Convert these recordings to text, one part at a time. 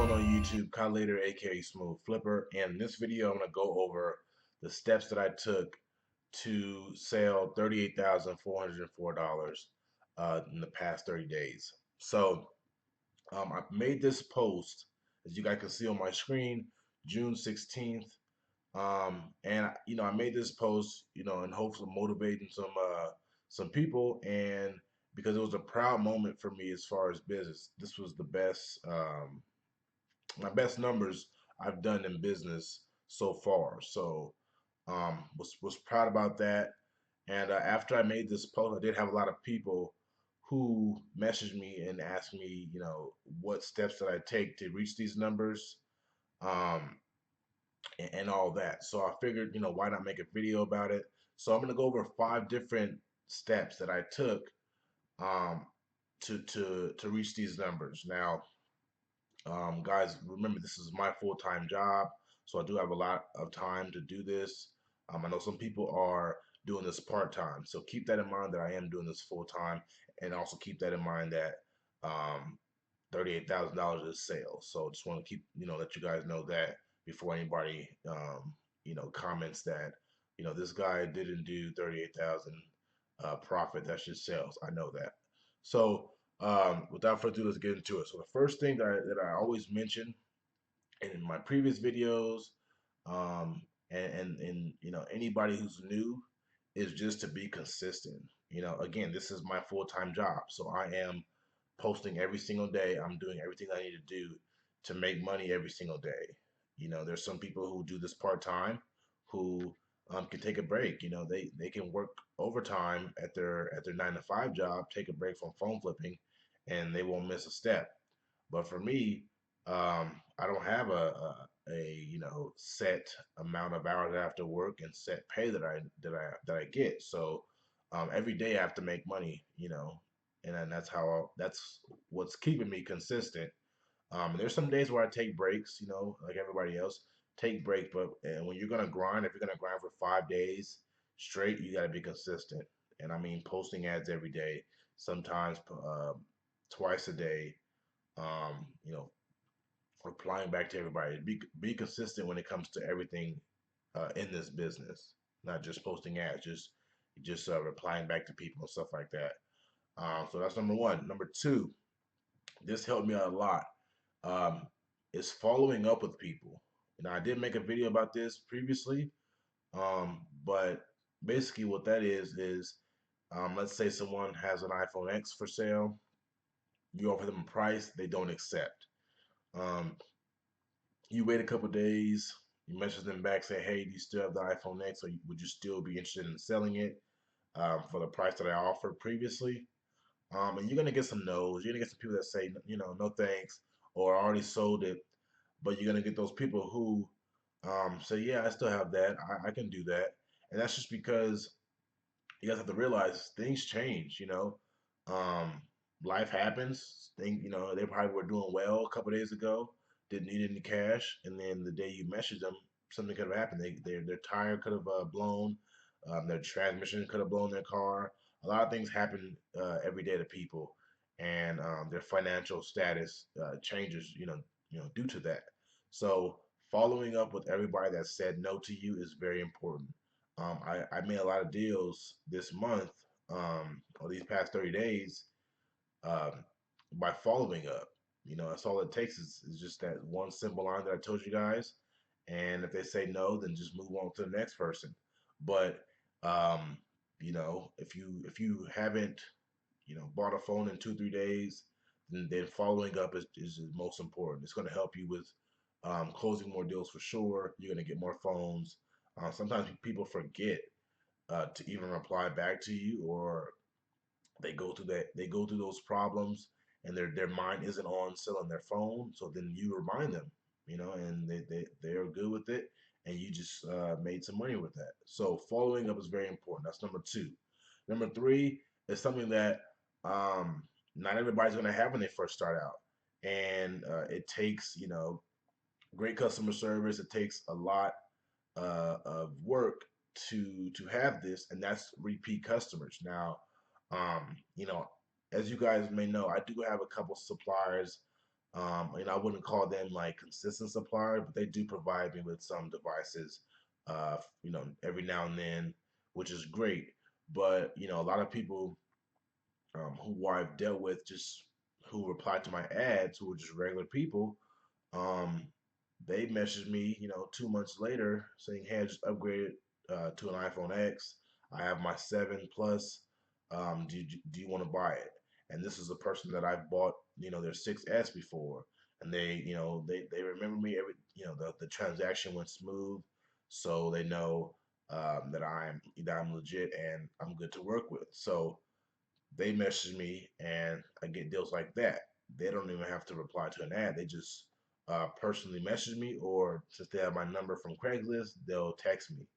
going on YouTube? Khallid AKA Smoove Flipper, and in this video I'm going to go over the steps that I took to sell $38,404 in the past 30 days. So I made this post, as you guys can see on my screen, June 16th. And I made this post, in hopes of motivating some people, and because it was a proud moment for me as far as business. This was the best my best numbers I've done in business so far. So was proud about that. And after I made this post, I did have a lot of people who messaged me and asked me, what steps that I take to reach these numbers, um, and all that. So I figured, why not make a video about it? So I'm gonna go over 5 different steps that I took um, to reach these numbers. Now, guys, remember this is my full-time job, so I do have a lot of time to do this. I know some people are doing this part-time, so keep that in mind that I am doing this full-time, and also keep that in mind that um, $38,000 is sales. So just want to keep, let you guys know that before anybody, comments that, this guy didn't do 38,000 profit. That's just sales. I know that. So without further ado, let's get into it. So the first thing that I always mention, and in my previous videos, and anybody who's new, is just to be consistent. Again, this is my full-time job, so I am posting every single day. I'm doing everything I need to do to make money every single day. There's some people who do this part-time who can take a break. They can work overtime at their 9 to 5 job, take a break from phone flipping, and they won't miss a step. But for me, I don't have a set amount of hours I have to work and set pay that I get. So every day I have to make money, and then that's what's keeping me consistent. There's some days where I take breaks, like everybody else, take breaks. But when you're gonna grind, if you're gonna grind for 5 days straight, you gotta be consistent. And I mean posting ads every day, sometimes twice a day. Um, you know, replying back to everybody. Be consistent when it comes to everything in this business, not just posting ads, just replying back to people and stuff like that. So that's number one. Number two, this helped me out a lot. Um, is following up with people. I did make a video about this previously, but basically what that is let's say someone has an iPhone X for sale. You offer them a price they don't accept. Um, you wait a couple days, you message them back, say, hey, do you still have the iPhone X, or would you still be interested in selling it for the price that I offered previously? And you're gonna get some no's. You're gonna get some people that say, no thanks, or I already sold it. But you're gonna get those people who say, yeah, I still have that. I can do that. And that's just because you guys have to realize things change. Um, life happens. They probably were doing well a couple days ago, didn't need any cash, and then the day you message them, something could have happened. Their tire could have blown, their transmission could have blown their car. A lot of things happen every day to people, and their financial status changes. Due to that. So following up with everybody that said no to you is very important. I made a lot of deals this month, or these past 30 days, um, by following up. That's all it takes is just that one simple line that I told you guys. And if they say no, then just move on to the next person. But if you haven't, bought a phone in 2 3 days, then following up is most important. It's going to help you with closing more deals for sure. You're going to get more phones. Sometimes people forget to even reply back to you, or they go through those problems, and their mind isn't on selling their phone. So then you remind them, and they're good with it, and you just made some money with that. So following up is very important. That's number two. Number three is something that not everybody's going to have when they first start out, and it takes great customer service. It takes a lot of work to have this, and that's repeat customers. Now, um, you know, as you guys may know, I do have a couple suppliers I wouldn't call them like consistent supplier, but they do provide me with some devices, every now and then, which is great. But a lot of people who I've dealt with, just who replied to my ads, who were just regular people, um, they messaged me, 2 months later saying, "Hey, I just upgraded to an iPhone X. I have my 7 Plus. Do you want to buy it?" And this is a person that I've bought, their 6S before, and they remember me. The transaction went smooth, so they know that I'm legit and I'm good to work with. So they message me and I get deals like that. They don't even have to reply to an ad. They just personally message me, or since they have my number from Craigslist, they'll text me.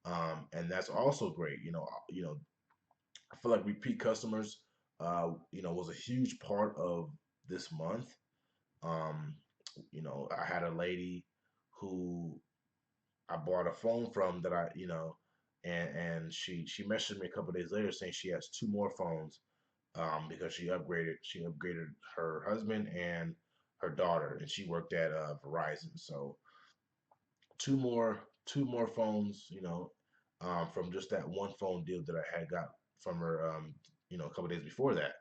And that's also great. I feel like repeat customers, was a huge part of this month. Um, I had a lady who I bought a phone from that and she messaged me a couple days later saying she has two more phones because she upgraded her husband and her daughter, and she worked at Verizon. So two more phones, from just that one phone deal that I had got from her, a couple days before that.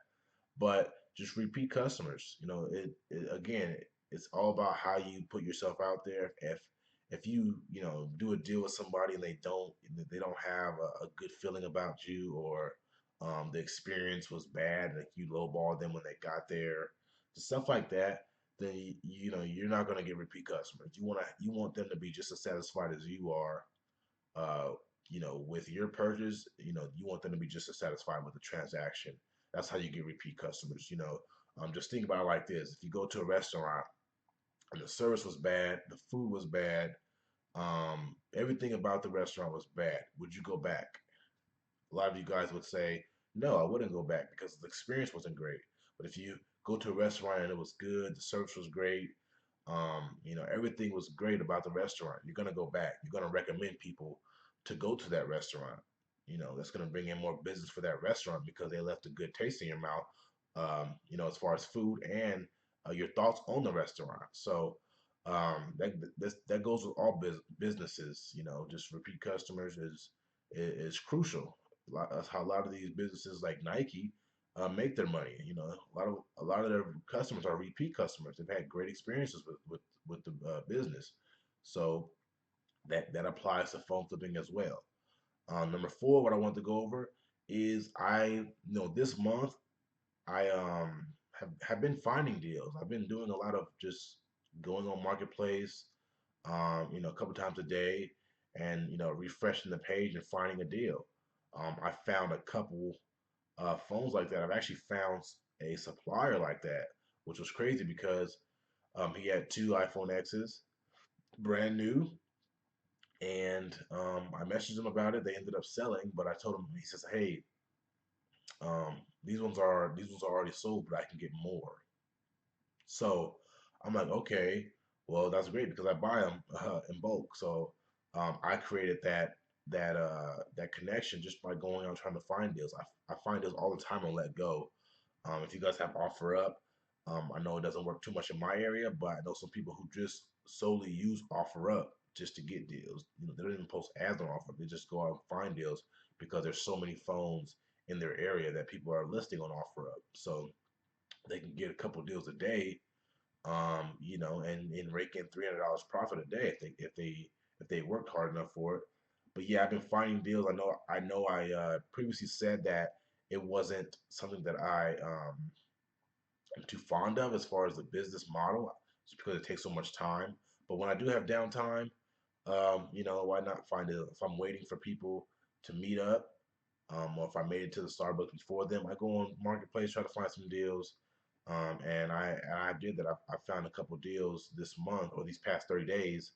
But just repeat customers, it again, it's all about how you put yourself out there. If you do a deal with somebody and they don't have a good feeling about you, or the experience was bad, like you lowballed them when they got there, stuff like that, then you're not going to get repeat customers. You want them to be just as satisfied as you are, uh, with your purchase. You want them to be just as satisfied with the transaction. That's how you get repeat customers. Just think about it like this: if you go to a restaurant and the service was bad, the food was bad, everything about the restaurant was bad, would you go back? A lot of you guys would say, no, I wouldn't go back because the experience wasn't great. But if you go to a restaurant and it was good, the service was great, everything was great about the restaurant, you're gonna go back. You're gonna recommend people to go to that restaurant. That's gonna bring in more business for that restaurant because they left a good taste in your mouth. As far as food and your thoughts on the restaurant. So that goes with all businesses. Just repeat customers is crucial. That's how a lot of these businesses like Nike make their money. A lot of their customers are repeat customers. They've had great experiences with the business, so that applies to phone flipping as well. Number four, what I want to go over is this month I have been finding deals. I've been doing a lot of just going on marketplace, a couple times a day, and refreshing the page and finding a deal. I found a couple phones like that. I've actually found a supplier like that, which was crazy because he had two iPhone X's, brand new, and I messaged him about it. They ended up selling, but I told him, he says, "Hey, these ones are already sold, but I can get more." So I'm like, okay, well that's great because I buy them in bulk. So I created that connection just by going out trying to find deals. I find deals all the time on Let Go. If you guys have OfferUp, I know it doesn't work too much in my area, but I know some people who just solely use OfferUp just to get deals. They don't even post ads on Offer. They just go out and find deals because there's so many phones in their area that people are listing on OfferUp. So they can get a couple deals a day, and rake in $300 profit a day if they worked hard enough for it. But yeah, I've been finding deals. I previously said that it wasn't something that I am too fond of as far as the business model, just because it takes so much time. But when I do have downtime, why not find it? If I'm waiting for people to meet up, or if I made it to the Starbucks before them, I go on Marketplace, try to find some deals. And I did that. I found a couple deals this month or these past 30 days,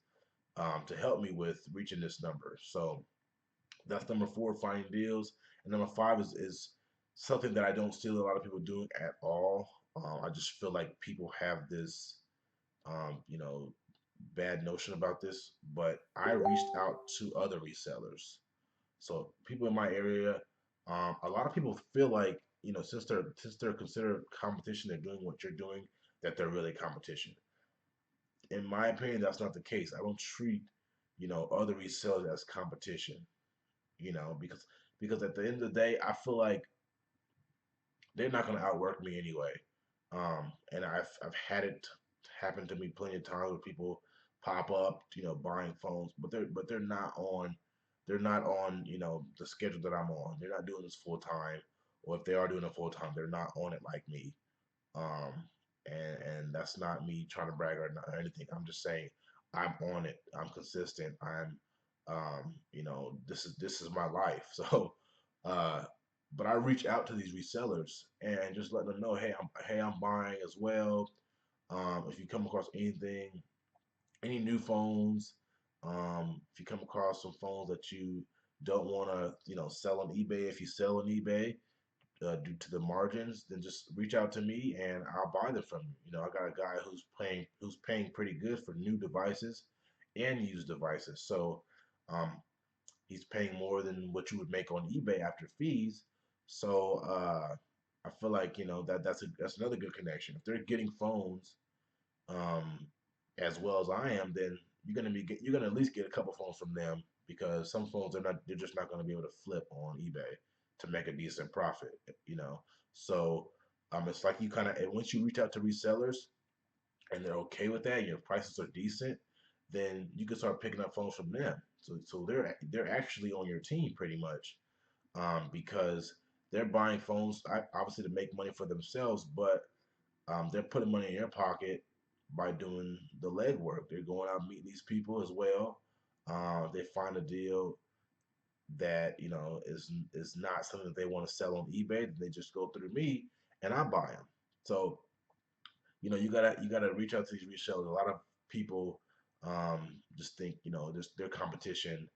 to help me with reaching this number. So that's number four, finding deals. And number five is something that I don't see a lot of people doing at all. I just feel like people have this, bad notion about this, but I reached out to other resellers. So people in my area, a lot of people feel like, since they're considered competition, they're doing what you're doing. that they're really competition. In my opinion, that's not the case. I don't treat, other resellers as competition, because at the end of the day, I feel like they're not going to outwork me anyway. And I've had it happen to me plenty of times where people pop up, buying phones, but they're not on the schedule that I'm on. They're not doing this full time, or if they are doing it full time, they're not on it like me. Um, and that's not me trying to brag or anything. I'm just saying I'm on it. I'm consistent. This is my life. So, uh, but I reach out to these resellers and just let them know, hey, I'm buying as well. If you come across any new phones, if you come across some phones that you don't want to, sell on eBay, if you sell on eBay, due to the margins, then just reach out to me and I'll buy them from you. I got a guy who's paying pretty good for new devices and used devices. So um, he's paying more than what you would make on eBay after fees. So I feel like that's another good connection. If they're getting phones um, as well as I am, then you're gonna at least get a couple phones from them, because some phones they're just not gonna be able to flip on eBay to make a decent profit, you know. So it's like you kind of, once you reach out to resellers and they're okay with that, your prices are decent, then you can start picking up phones from them. So they're actually on your team pretty much, because they're buying phones obviously to make money for themselves, but they're putting money in your pocket by doing the legwork. They're going out and meeting these people as well. They find a deal that is not something that they want to sell on eBay. They just go through me and I buy them. So you gotta reach out to these resellers. A lot of people just think just their competition.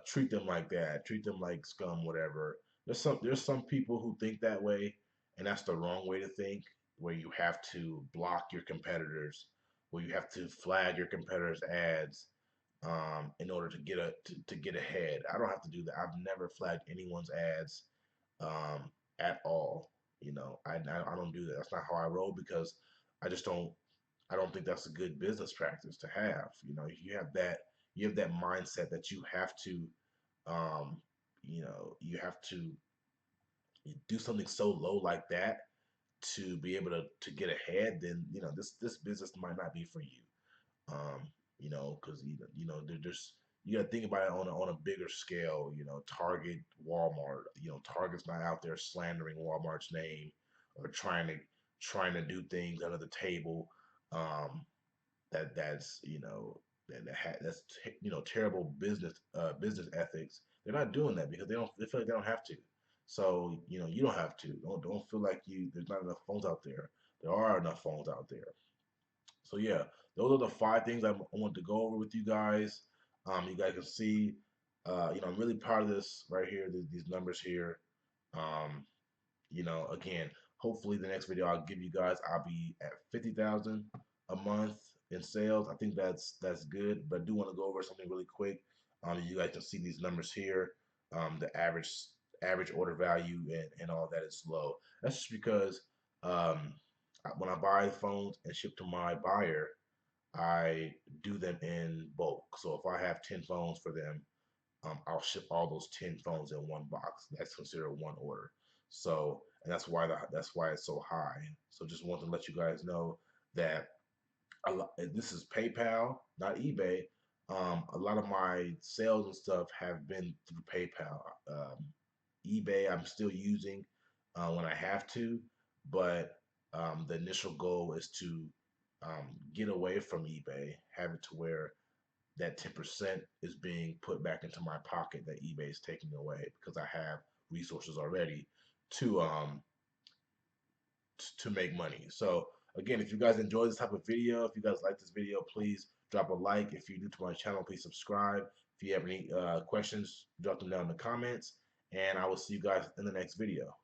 Treat them like that. Treat them like scum, whatever. There's some people who think that way, and that's the wrong way to think. Where you have to block your competitors, where you have to flag your competitors' ads in order to get ahead. I don't have to do that. I've never flagged anyone's ads um, at all. I don't do that. That's not how I roll, because I just don't. I don't think that's a good business practice to have. You have that mindset that um, you have to do something so low like that to be able to get ahead. Then this business might not be for you. Because they're just, you got to think about it on a bigger scale. Target, Walmart. Target's not out there slandering Walmart's name or trying to do things under the table. Um, that's terrible business ethics. They're not doing that because they feel like they don't have to. So you don't have to. Don't feel like there's not enough phones out there. There are enough phones out there. So yeah, those are the 5 things I want to go over with you guys. You guys can see, I'm really proud of this right here. These numbers here. Um, again, hopefully the next video I'll give you guys, I'll be at 50,000 a month in sales. I think that's good, but I do want to go over something really quick. You guys can see these numbers here. The average order value and all that is low. That's just because um, when I buy phones and ship to my buyer, I do them in bulk. So if I have 10 phones for them, I'll ship all those 10 phones in one box. That's considered one order. So, and that's why it's so high. So just want to let you guys know that this is PayPal, not eBay. A lot of my sales and stuff have been through PayPal. eBay I'm still using when I have to, but the initial goal is to get away from eBay, have it to where that 10% is being put back into my pocket that eBay is taking away, because I have resources already to to make money. So again, if you guys enjoy this type of video, if you guys like this video, please drop a like. If you're new to my channel, please subscribe. If you have any questions, drop them down in the comments, and I will see you guys in the next video.